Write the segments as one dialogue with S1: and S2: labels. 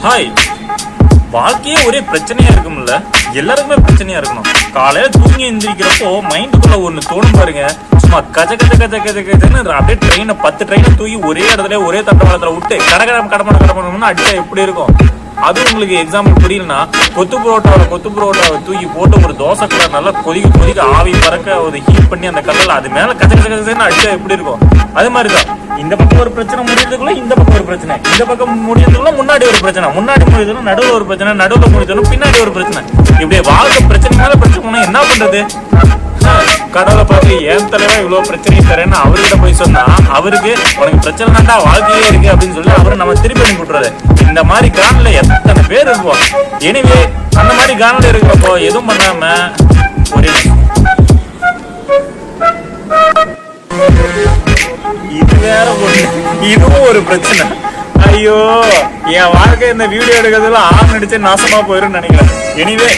S1: Hi. வாழ்க்கையே ஒரே பிரச்சனையா இருக்கும்ல, எல்லாருக்குமே பிரச்சனையா இருக்கணும். காலையில தூங்கி எந்திரிக்கிறப்போ மைண்டுக்குள்ள ஒண்ணு தோணும் பாருங்க, சும்மா கஜ கஜ கஜ கஜ கஜன்னு அப்படியே ட்ரெயினை 10 ட்ரெயினை தூக்கி ஒரே இடத்துல ஒரே தண்டவாளத்துல விட்டு கடமணம்னு அடிச்சா எப்படி இருக்கும்? அது உங்களுக்கு எக்ஸாம்பிள் புரியலன்னா, கொத்து புரோட்டாவை தூக்கி போட்டு ஒரு தோசை கலர் நல்லா கொதிக்க ஆவி பறக்க ஒரு ஹீட் பண்ணி அந்த கல்லில் அது மேல கஜ கஜ கஜன்னு அடிச்சா எப்படி இருக்கும்? அது மாதிரிதான் இந்த பக்கம் ஒரு பிரச்சனை முடியறதுக்குள்ள இந்த பக்கம் ஒரு பிரச்சனை, இந்த பக்கம் முடியறதுக்குள்ள முன்னாடி ஒரு பிரச்சனை, முன்னாடி முடியறதுக்குள்ள நடுவில் ஒரு பிரச்சனை, நடுவில் முடியறதுக்குள்ள பின்னாடி ஒரு பிரச்சனை. இப்படியே வாழ்க்கை பிரச்சனை மேல பிரச்சனை போனா என்ன பண்றது? கடவுளை பார்த்து ஏன் தலைவா இவ்வளவு பிரச்சனையை தரேன்னு அவர்கிட்ட போய் சொன்னா, அவருக்கு உனக்கு பிரச்சனை தாண்டா வாழ்க்கையே இருக்கு அப்படின்னு சொல்லி அவரை நம்ம திருப்பி அனுப்பிவிட்டுறாரு. இந்த மாதிரி காணல எத்தனை பேர் இருப்போம். எனவே அந்த மாதிரி காணல இருக்கிறப்போ எதுவும் பண்ணாம ஒரே இது வேற ஒண்ணு, இதுவும் ஒரு பிரச்சனை. ஐயோ, என் வாழ்க்கை இந்த வீடியோ எடுக்கிறதுல நடிச்சு நாசமா போயிரும் நினைக்கிறேன். எனவே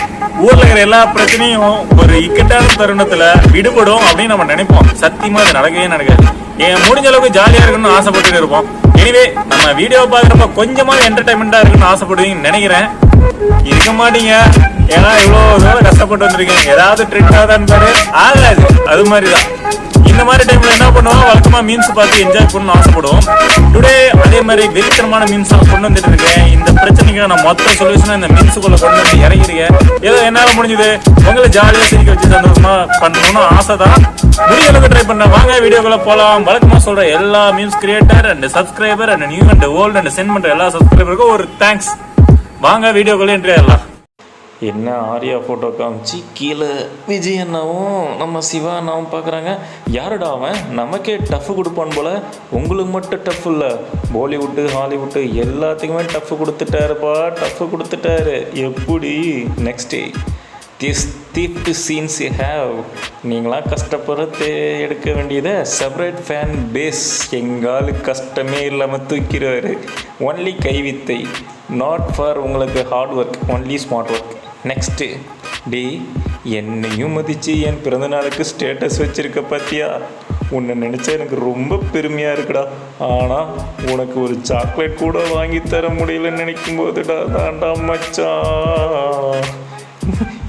S1: ஊர்ல இருக்கிற எல்லா பிரச்சனையும் ஒரு இக்கட்டான தருணத்துல விடுபடும் அப்படின்னு நம்ம நினைப்போம். சத்தியமா அது நடக்காது. என் முடிஞ்ச அளவுக்கு ஜாலியா இருக்கணும்னு ஆசைப்பட்டு இருப்போம். எனவே நம்ம வீடியோ பாக்குறப்ப கொஞ்சமாவது என்டர்டைன்மெண்டா இருக்குன்னு ஆசைப்படுவீங்கன்னு நினைக்கிறேன். இருக்க மாட்டீங்க, ஏன்னா இவ்வளவு தூரம் கஷ்டப்பட்டு வந்திருக்கீங்க. ஏதாவது ட்ரிக் ஆகுதான்னு பாரு, ஆகாது. அது மாதிரிதான் இந்த மாதிரி டைம்ல என்ன பண்ணுவோம், வழக்கமா மீம்ஸ் பார்த்து என்ஜாய் பண்ணணும்னு ஆசைப்படுவோம். டுடே அதே மாதிரி வெறித்தனமான மீம்ஸ் கொண்டு வந்துட்டு இருக்கேன். இந்த பிரச்சனைக்கு நான் மொத்த சொல்யூஷனா இந்த மீம்ஸுக்குள்ள கொண்டு வந்து இறங்கிருக்கேன். ஏதோ என்னால முடிஞ்சது உங்களை ஜாலியா சிரிக்க வச்சு சந்தோஷமா பண்ணணும்னு ஆசைதான். முடிஞ்ச அளவுக்கு ட்ரை பண்ண. வாங்க வீடியோக்குள்ள போலாம். வழக்கமா சொல்ற எல்லா memes creator and subscriber and new and old and sent பண்ற எல்லா சப்ஸ்கிரைபருக்கும் ஒரு தேங்க்ஸ். வாங்க வீடியோக்குள்ள என்ட்ரி ஆயிடலாம்.
S2: என்ன ஆரியா ஃபோட்டோ காமிச்சு கீழே விஜய் அண்ணாவும் நம்ம சிவா அண்ணாவும் பார்க்குறாங்க. யாருடா அவன், நமக்கே டஃப் கொடுப்பான் போல். உங்களுக்கு மட்டும் டஃப் இல்லை, பாலிவுட்டு ஹாலிவுட்டு எல்லாத்துக்குமே டஃப் கொடுத்துட்டாரு. எப்படி நெக்ஸ்ட்டு திஃப்ட் சீன்ஸ் ஹேவ். நீங்களாம் கஷ்டப்படுறது எடுக்க வேண்டியதை செப்பரேட் ஃபேன் பேஸ் எங்காலு கஷ்டமே இல்லாமல் தூக்கிடுவார். ஒன்லி கைவித்தை, நாட் ஃபார் உங்களுக்கு hard work, only smart work. Next day, என்னையும் மதித்து என் பிறந்தநாளுக்கு ஸ்டேட்டஸ் வச்சுருக்க பார்த்தியா? உன்னை நினச்சா எனக்கு ரொம்ப பெருமையாக இருக்குடா. ஆனால் உனக்கு ஒரு சாக்லேட் கூட வாங்கி தர முடியலன்னு நினைக்கும் போதுடா தாண்டா மச்சான்.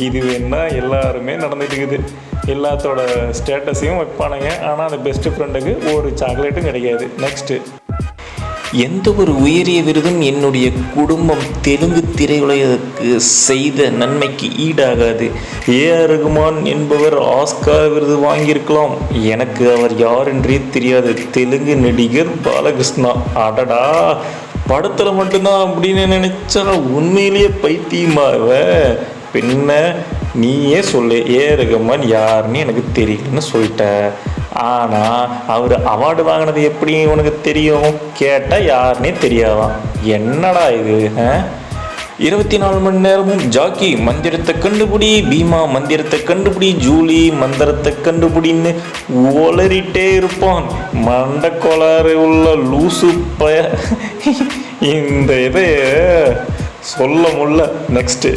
S2: இது வேணா எல்லாருமே நடந்துட்டு இருக்குது. எல்லாத்தோட ஸ்டேட்டஸையும் வைப்பானுங்க, ஆனால் அந்த பெஸ்ட் ஃப்ரெண்டுக்கு ஒரு சாக்லேட்டும் கிடைக்காது. நெக்ஸ்ட்டு, எந்த ஒரு உயரிய விருதும் என்னுடைய குடும்பம் தெலுங்கு திரையுலகிற்கு செய்த நன்மைக்கு ஈடாகாது. ஏஆர் ரகுமான் என்பவர் ஆஸ்கார் விருது வாங்கியிருக்கலாம், எனக்கு அவர் யார் என்றே தெரியாது. தெலுங்கு நடிகர் பாலகிருஷ்ணா. அடடா, படத்தில் மட்டும்தான் அப்படின்னு நினைச்சா உண்மையிலேயே பைத்தியமாவ. பின்ன நீயே சொல்லு, ஏஆர் ரகுமான் யாருன்னு எனக்கு தெரியலன்னு சொல்லிட்ட. ஆனால் அவர் அவார்டு வாங்கினது எப்படி உனக்கு தெரியும்? கேட்டால் யாருன்னே தெரியாதான். என்னடா இது? 24 மணி நேரமும் ஜாக்கி மந்திரத்தை கண்டுபிடி, பீமா மந்திரத்தை கண்டுபிடி, ஜூலி மந்திரத்தை கண்டுபிடின்னு ஒளறிட்டே இருப்பான். மண்ட கோளாறு உள்ள லூசு பய. இந்த இதை சொல்ல முடியல. நெக்ஸ்ட்டு,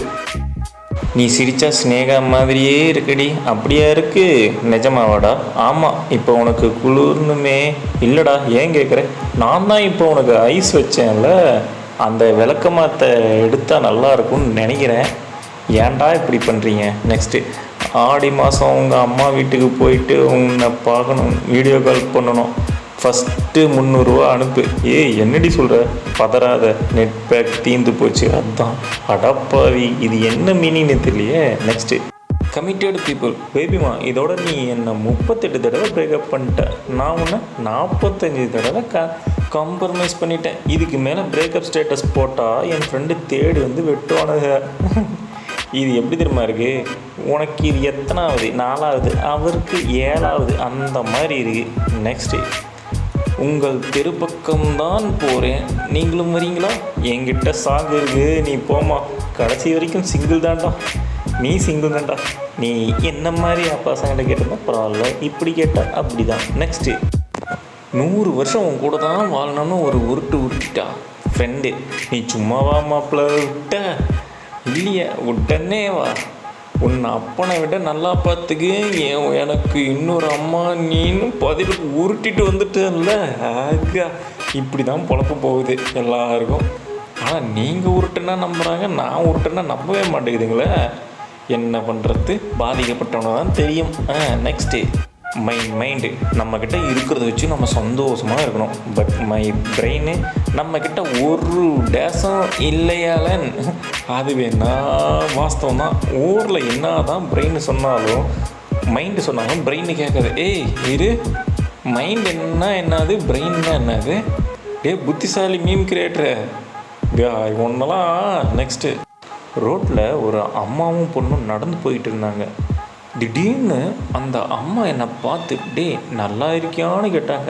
S2: நீ சிரிச்சா ஸ்னேகா மாதிரியே இருக்குடி. அப்படியா இருக்கு? நிஜமாவாடா? ஆமாம். இப்போ உனக்கு குளிர்னுமே. இல்லைடா, ஏன் கேட்குறேன்? நான் தான் இப்போ உனக்கு ஐஸ் வச்சேன்ல, அந்த விளக்கமாத்தை எடுத்தால் நல்லா இருக்கும்னு நினைக்கிறேன். ஏன்டா இப்படி பண்ணுறீங்க? நெக்ஸ்ட்டு, ஆடி மாதம் உங்கள் அம்மா வீட்டுக்கு போயிட்டு உன்னை பார்க்கணும், வீடியோ கால் பண்ணணும். ஃபஸ்ட்டு 300 ரூபா அனுப்பு. என்னடி சொல்கிற? பதறாத, நெட் பேக் தீர்ந்து போச்சு. அதுதான். அடப்பாவி, இது என்ன மீனிங்னு தெரியலையே. Next, committed people. பேபிமா, இதோட நீ என்னை 38 தடவை பிரேக்கப் பண்ணிட்ட. நான் உன்னை 45 தடவை காம்ப்ரமைஸ் பண்ணிட்டேன். இதுக்கு மேலே பிரேக்கப் ஸ்டேட்டஸ் போட்டால் என் ஃப்ரெண்டு தேடி வந்து வெட்டுவானுங்க. இது எப்படி தெரியுமா இருக்குது? உனக்கு இது எத்தனாவது? 4வது, அவருக்கு 7வது, அந்த மாதிரி இருக்குது. நெக்ஸ்ட்டு, உங்கள் தெருப்பக்கம்தான் போகிறேன், நீங்களும் வரீங்களா? என்கிட்ட சாங் இருக்கு, நீ போமா. கடைசி வரைக்கும் சிங்கிள் தான்டா. நீ சிங்கிள் தான்டா. நீ என்ன மாதிரி அப்பா சாங்கிட்ட கேட்டிருந்தா பரவாயில்ல, இப்படி கேட்டால் அப்படி தான். நெக்ஸ்ட்டு, 100 வருஷம் உன் கூட தான் வாழணும்னு ஒரு உருட்டிட்டா ஃப்ரெண்டு. நீ சும்மாவா மாப்பிள்ள விட்ட? இல்லையா, உடனே வா. உன்னை அப்பனை விட நல்லா பார்த்துக்கு, எனக்கு இன்னொரு அம்மா நீன்னு பதில் உருட்டிட்டு வந்துட்டேன்ல. ஆகா, இப்படி தான் பொழப்பு போகுது எல்லாருக்கும். ஆனால் நீங்கள் உருட்டுனா நம்புகிறாங்க, நான் உருட்டுனா நம்பவே மாட்டேங்குதுங்களே. என்ன பண்ணுறது, பாதிக்கப்பட்டவனை தான் தெரியும். நெக்ஸ்ட்டு மைண்டு நம்மக்கிட்ட இருக்கிறத வச்சு நம்ம சந்தோஷமாக இருக்கணும். பட் மை பிரெயின் நம்மக்கிட்ட ஒரு டேஸும் இல்லையாலன். அது வேணா வாஸ்தவம் தான். ஊரில் என்ன தான் பிரெயின் சொன்னாலும் மைண்டு சொன்னாலும் பிரெயின் கேட்காது. ஏய் இரு, மைண்ட் என்னது, பிரெயின் தான் என்னது? புத்திசாலி மீம் கிரியேட்டரு ஒன்றெல்லாம். நெக்ஸ்ட்டு ரோட்டில் ஒரு அம்மாவும் பொண்ணும் நடந்து போயிட்டு இருந்தாங்க. திடீர்னு அந்த அம்மா என்னை பார்த்து நல்லா இருக்கியான்னு கேட்டாங்க.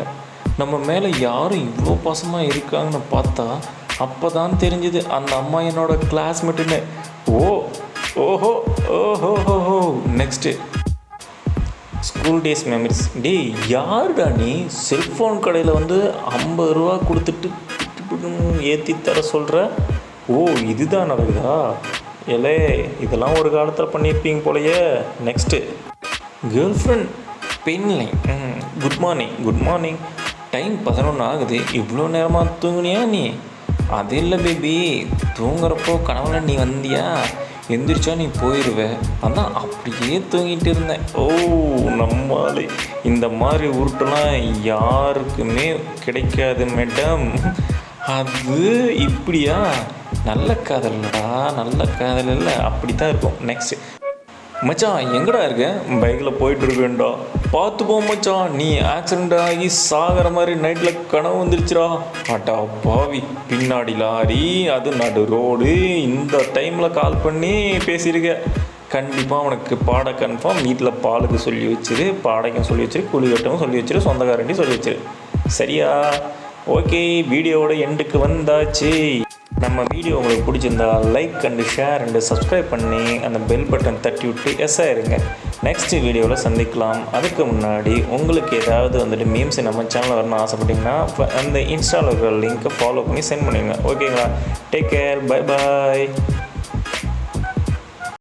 S2: நம்ம மேலே யாரும் இவ்வளோ பாசமாக இருக்காங்கன்னு பார்த்தா அப்போ தான் தெரிஞ்சுது அந்த அம்மா என்னோட கிளாஸ்மேட்டுன்னு. ஓஹோ ஓஹோ. Next school days memories. யாருடா நீ செல்ஃபோன் கடையில் வந்து 50 ரூபா கொடுத்துட்டு ஏற்றி தர சொல்கிற? இதுதான் நடக்குதா? எலே, இதெல்லாம் ஒரு காலத்தில் பண்ணியிருப்பீங்க போலையே. நெக்ஸ்ட்டு கேர்ள் ஃப்ரெண்ட் பெண்லைன். Good morning. டைம் 11 ஆகுது, இவ்வளோ நேரமாக தூங்குனியா நீ? அது இல்லை பேபி, தூங்குறப்போ கனவுல நீ வந்தியா, எந்திரிச்சா நீ போயிடுவ, அதான் அப்படியே தூங்கிட்டு இருந்தேன். நம்மளே இந்த மாதிரி உருட்டெல்லாம் யாருக்குமே கிடைக்காது மேடம். அது இப்படியா? நல்ல காதல் இல்லைடா, நல்ல காதல் இல்லை, அப்படி தான் இருக்கும். நெக்ஸ்ட் மச்சான், எங்கடா இருக்க? பைக்கில் போயிட்டுருக்கேன்டா, பார்த்து போ மச்சான், நீ ஆக்சிடெண்ட் ஆகி சாகிற மாதிரி நைட்டில் கனவு வந்துருச்சுடா. அட்டா பாவி, பின்னாடி லாரி, அது நடு ரோடு, இந்த டைமில் கால் பண்ணி பேசியிருக்க. கண்டிப்பாக உனக்கு பாட கன்ஃபார்ம். வீட்டில் பாலுக்கு சொல்லி வச்சிரு, பாடைக்கும் சொல்லி வச்சிரு, குளிக்கட்டவும் சொல்லி வச்சிரு, சொந்தக்காரண்டி சொல்லி வச்சிரு. சரியா? ஓகே, வீடியோவோட எண்டுக்கு வந்தாச்சு. நம்ம வீடியோ உங்களுக்கு பிடிச்சிருந்தா like and share and subscribe பண்ணி அந்த பெல் பட்டன் தட்டி விட்டு இருங்க. நெக்ஸ்ட் வீடியோவில் சந்திக்கலாம். அதுக்கு முன்னாடி உங்களுக்கு ஏதாவது வந்துட்டு மீம்ஸ் நம்ம சேனலில் வரணும்னு ஆசைப்பட்டீங்கன்னா அந்த இன்ஸ்டாவில் இருக்கிற லிங்க்கை ஃபாலோ பண்ணி சென்ட் பண்ணிடுங்க. ஓகேங்களா? Take care, bye bye.